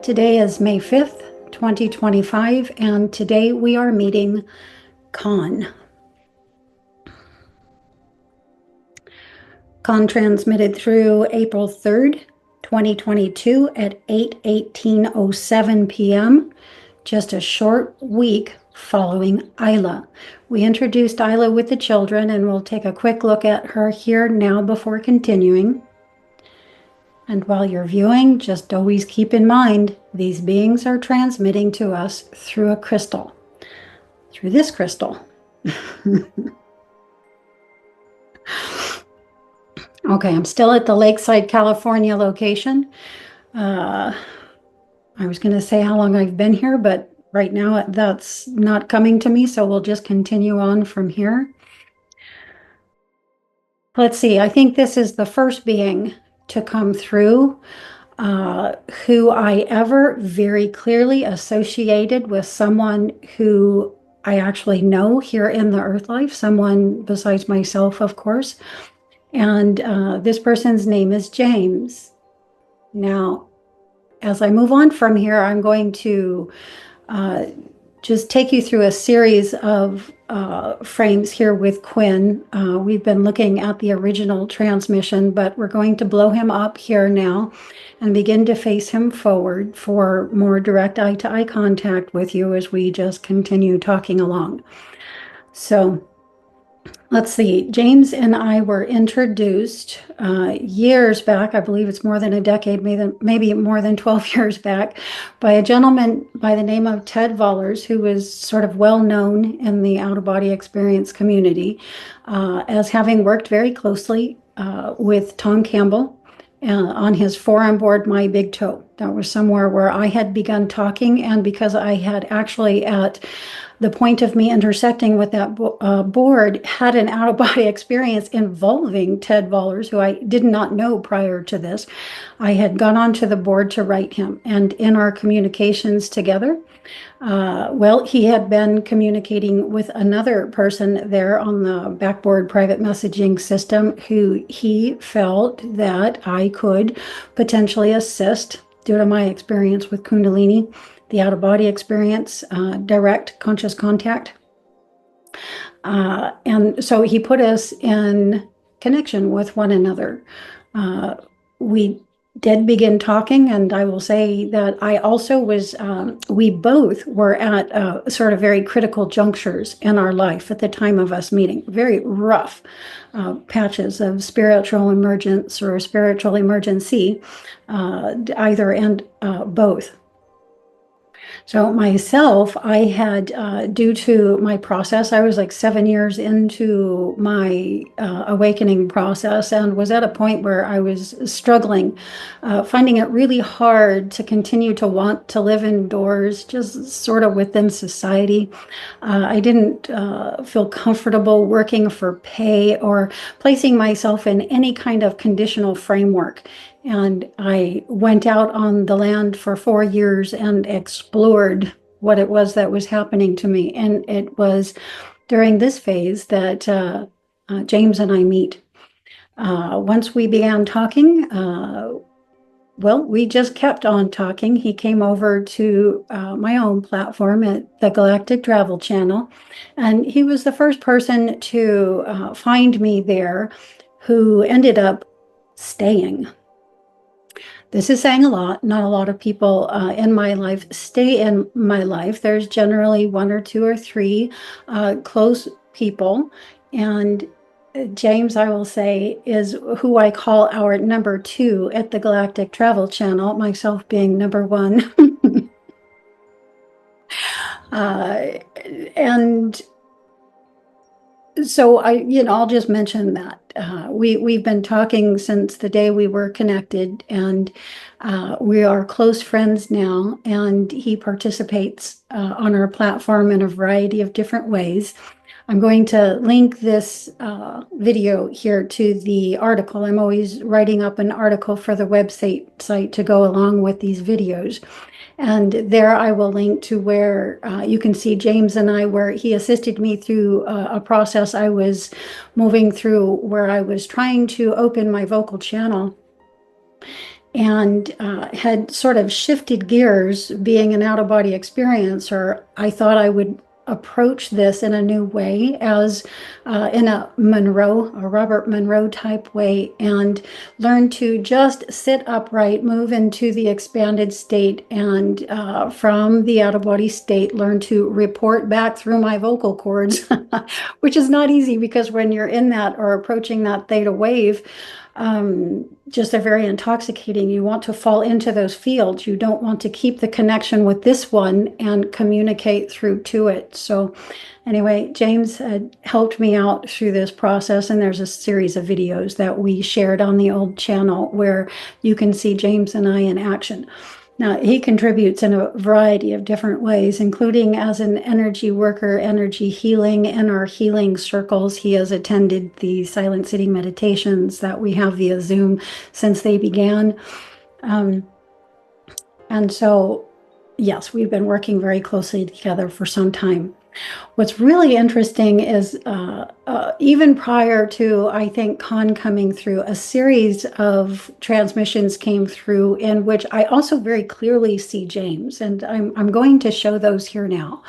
Today is May 5th, 2025, and today we are meeting Kaan. Kaan transmitted through April 3rd, 2022 at 8:18:07 p.m., just a short week following Aila. We introduced Aila with the children, and we'll take a quick look at her here now before continuing. And while you're viewing, just always keep in mind, these beings are transmitting to us through a crystal, through this crystal. Okay, I'm still at the Lakeside, California location. I was going to say how long I've been here, but right now that's not coming to me, so we'll just continue on from here. Let's see, I think this is the first being to come through who I ever very clearly associated with someone who I actually know here in the earth life, someone besides myself, of course. And this person's name is James. Now, as I move on from here, I'm going to just take you through a series of frames here with Quinn. We've been looking at the original transmission, but we're going to blow him up here now and begin to face him forward for more direct eye-to-eye contact with you as we just continue talking along. So let's see, James and I were introduced years back, I believe it's more than a decade, maybe more than 12 years back, by a gentleman by the name of Ted Vollers, who was sort of well known in the out-of-body experience community as having worked very closely with Tom Campbell on his forearm board, My Big Toe. That was somewhere where I had begun talking, and because I had actually at the point of me intersecting with that board had an out-of-body experience involving Ted Vollers, who I did not know prior to this. I had gone onto the board to write him, and in our communications together, well, he had been communicating with another person there on the backboard private messaging system who he felt that I could potentially assist due to my experience with Kundalini, the out-of-body experience, direct conscious contact. And so he put us in connection with one another. We did begin talking, and I will say that I also was, we both were at sort of very critical junctures in our life at the time of us meeting, very rough patches of spiritual emergence or spiritual emergency, either and both. So myself, I had, due to my process, I was like 7 years into my awakening process and was at a point where I was struggling, finding it really hard to continue to want to live indoors, just sort of within society. I didn't feel comfortable working for pay or placing myself in any kind of conditional framework. And I went out on the land for 4 years and explored what it was that was happening to me. And it was during this phase that James and I meet. Once we began talking, well, we just kept on talking. He came over to my own platform at the Galactic Travel Channel, and he was the first person to find me there who ended up staying. This is saying a lot. Not a lot of people in my life stay in my life. There's generally 1 or 2 or 3 close people. And James, I will say, is who I call our number 2 at the Galactic Travel Channel, myself being number 1. And so I'll just mention that we've been talking since the day we were connected, and we are close friends now. And he participates on our platform in a variety of different ways. I'm going to link this video here to the article. I'm always writing up an article for the website to go along with these videos. And there I will link to where you can see James and I, where he assisted me through a process I was moving through where I was trying to open my vocal channel. and had sort of shifted gears. Being an out-of-body experiencer, I thought I would approach this in a new way, as in a Robert Monroe type way, and learn to just sit upright, move into the expanded state, and from the out-of-body state, learn to report back through my vocal cords, which is not easy, because when you're in that or approaching that theta wave, just they're very intoxicating. You want to fall into those fields. You don't want to keep the connection with this one and communicate through to it. So anyway, James had helped me out through this process, and there's a series of videos that we shared on the old channel where you can see James and I in action. Now, he contributes in a variety of different ways, including as an energy worker, energy healing in our healing circles. He has attended the silent sitting meditations that we have via Zoom since they began. And so, yes, we've been working very closely together for some time. What's really interesting is even prior to, I think, Kaan coming through, a series of transmissions came through in which I also very clearly see James, and I'm going to show those here now.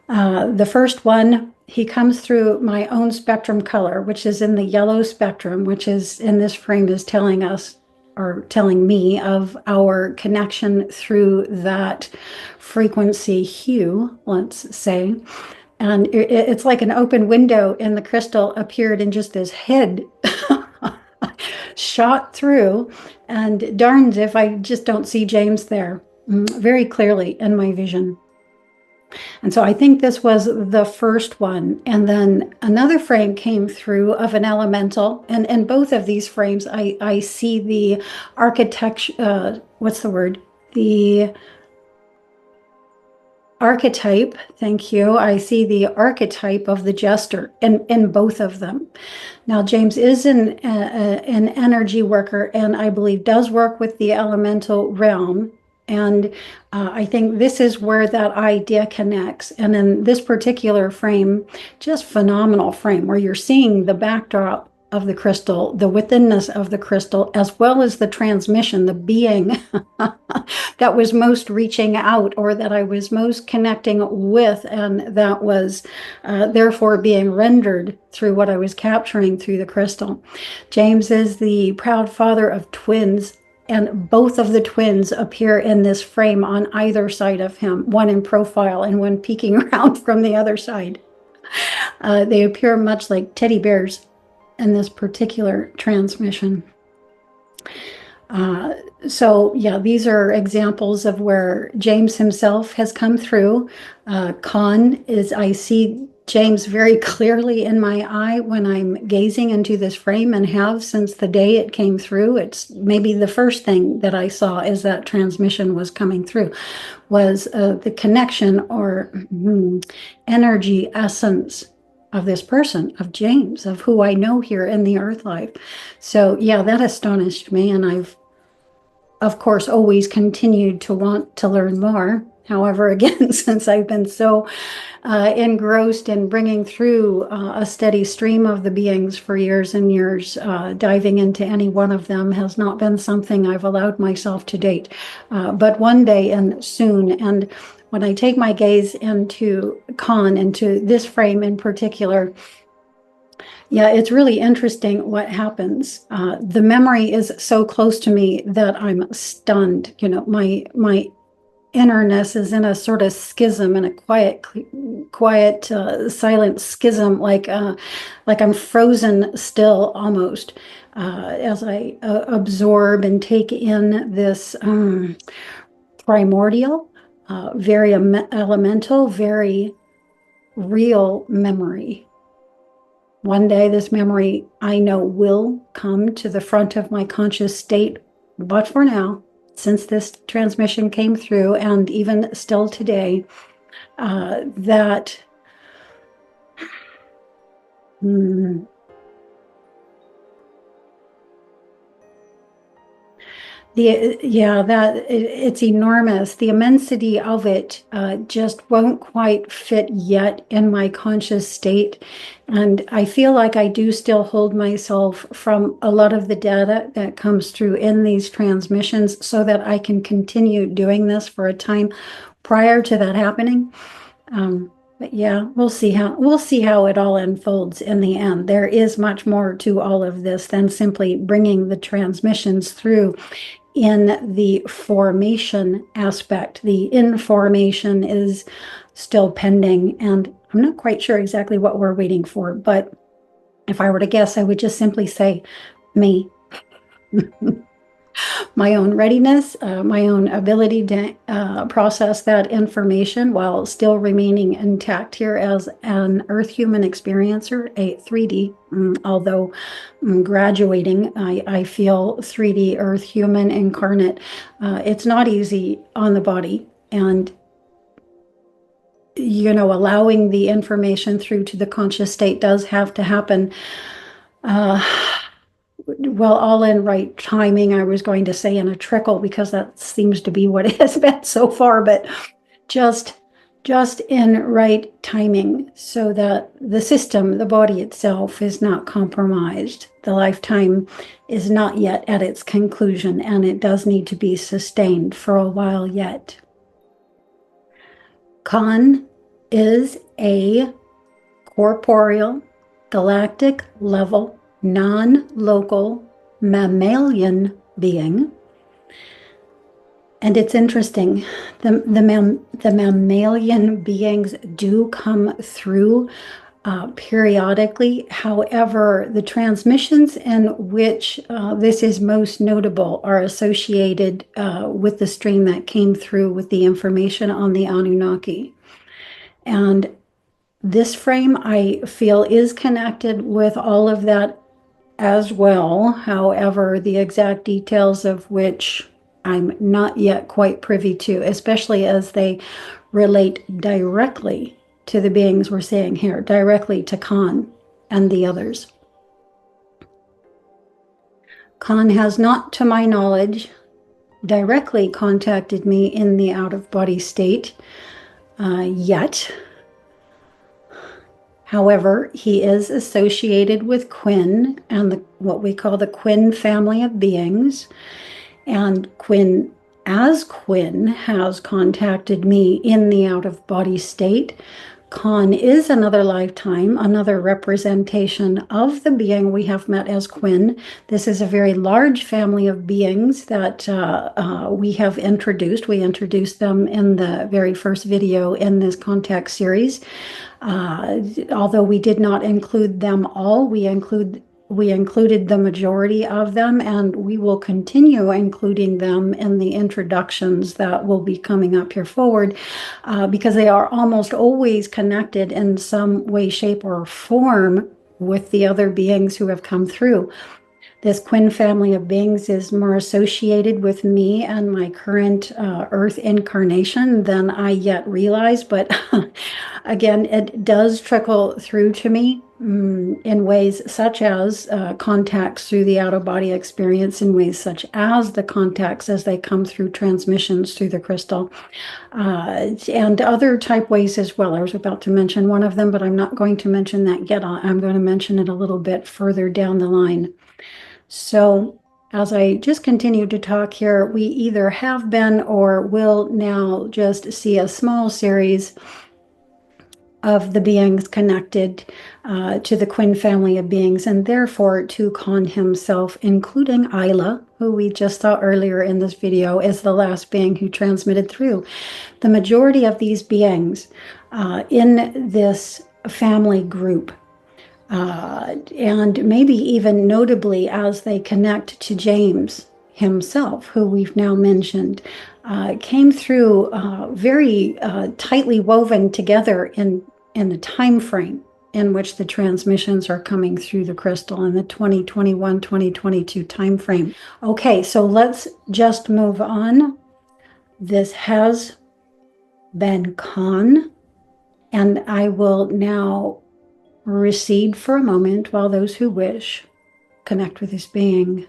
The first one, he comes through my own spectrum color, which is in the yellow spectrum, which is in this frame, is telling us, or telling me, of our connection through that frequency hue, let's say. And it's like an open window in the crystal appeared, and just this head shot through. And darned if I just don't see James there very clearly in my vision. And so I think this was the first one. And then another frame came through of an elemental. And in both of these frames, I see the architecture, what's the word? The archetype, thank you. I see the archetype of the jester in both of them. Now, James is an energy worker, and I believe does work with the elemental realm. And I think this is where that idea connects. And in this particular frame, just phenomenal frame, where you're seeing the backdrop of the crystal, the withinness of the crystal, as well as the transmission, the being that was most reaching out, or that I was most connecting with, and that was therefore being rendered through what I was capturing through the crystal. James is the proud father of twins, and both of the twins appear in this frame on either side of him, one in profile and one peeking around from the other side. They appear much like teddy bears in this particular transmission. So yeah, these are examples of where James himself has come through. Kaan is, I see James very clearly in my eye when I'm gazing into this frame, and have since the day it came through. It's maybe the first thing that I saw as that transmission was coming through, was the connection or energy essence of this person, of James, of who I know here in the earth life. So yeah, that astonished me, and I've, of course, always continued to want to learn more. However, again, since I've been so engrossed in bringing through a steady stream of the beings for years and years, diving into any one of them has not been something I've allowed myself to date. But one day, and soon, and when I take my gaze into Kaan, into this frame in particular, yeah, it's really interesting what happens. The memory is so close to me that I'm stunned. You know, my innerness is in a sort of schism, in a quiet, silent schism, like I'm frozen still almost, as I absorb and take in this primordial, very elemental, very real memory. One day this memory, I know, will come to the front of my conscious state, but for now, since this transmission came through, and even still today, that It's enormous. The immensity of it just won't quite fit yet in my conscious state. And I feel like I do still hold myself from a lot of the data that comes through in these transmissions so that I can continue doing this for a time prior to that happening. But yeah, we'll see how it all unfolds in the end. There is much more to all of this than simply bringing the transmissions through in the formation aspect. The information is still pending, and I'm not quite sure exactly what we're waiting for, but if I were to guess, I would just simply say me. My own readiness, my own ability to process that information while still remaining intact here as an Earth human experiencer, a 3D, although graduating, I feel 3D Earth human incarnate. It's not easy on the body, and allowing the information through to the conscious state does have to happen. Well, all in right timing, I was going to say in a trickle, because that seems to be what it has been so far, but just in right timing so that the system, the body itself, is not compromised. The lifetime is not yet at its conclusion, and it does need to be sustained for a while yet. Kaan is a corporeal, galactic level, non-local mammalian being. And it's interesting, the mammalian beings do come through periodically. However, the transmissions in which this is most notable are associated with the stream that came through with the information on the Anunnaki. And this frame, I feel, is connected with all of that as well. However, the exact details of which I'm not yet quite privy to, especially as they relate directly to the beings we're seeing here, directly to Kaan and the others. Kaan has not, to my knowledge, directly contacted me in the out-of-body state yet. However, he is associated with Quinn and what we call the Quinn family of beings. And Quinn, as Quinn, has contacted me in the out-of-body state. Kaan is another lifetime, another representation of the being we have met as Quinn. This is a very large family of beings that we have introduced. We introduced them in the very first video in this contact series. Although we did not include them all, we included the majority of them, and we will continue including them in the introductions that will be coming up here forward, because they are almost always connected in some way, shape, or form with the other beings who have come through. This Quinn family of beings is more associated with me and my current Earth incarnation than I yet realize, but again, it does trickle through to me in ways such as contacts through the out-of-body experience, in ways such as the contacts as they come through transmissions through the crystal, and other type ways as well. I was about to mention one of them, but I'm not going to mention that yet. I'm going to mention it a little bit further down the line. So as I just continue to talk here, we either have been or will now just see a small series of the beings connected to the Quinn family of beings, and therefore to Kaan himself, including Aila, who we just saw earlier in this video, is the last being who transmitted through. The majority of these beings in this family group, and maybe even notably as they connect to James himself, who we've now mentioned, came through very tightly woven together in the time frame in which the transmissions are coming through the crystal, in the 2021-2022 time frame. Okay, so let's just move on. This has been Kaan, and I will now recede for a moment while those who wish connect with this being.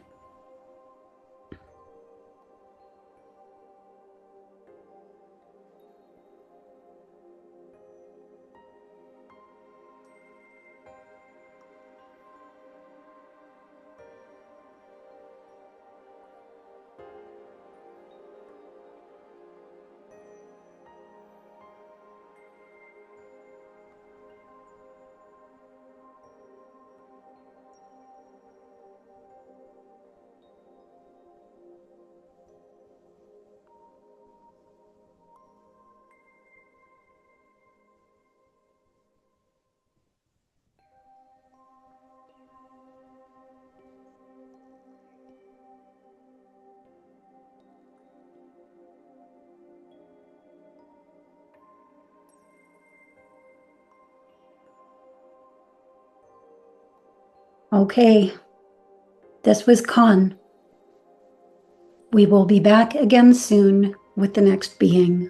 Okay, this was Kaan. We will be back again soon with the next being.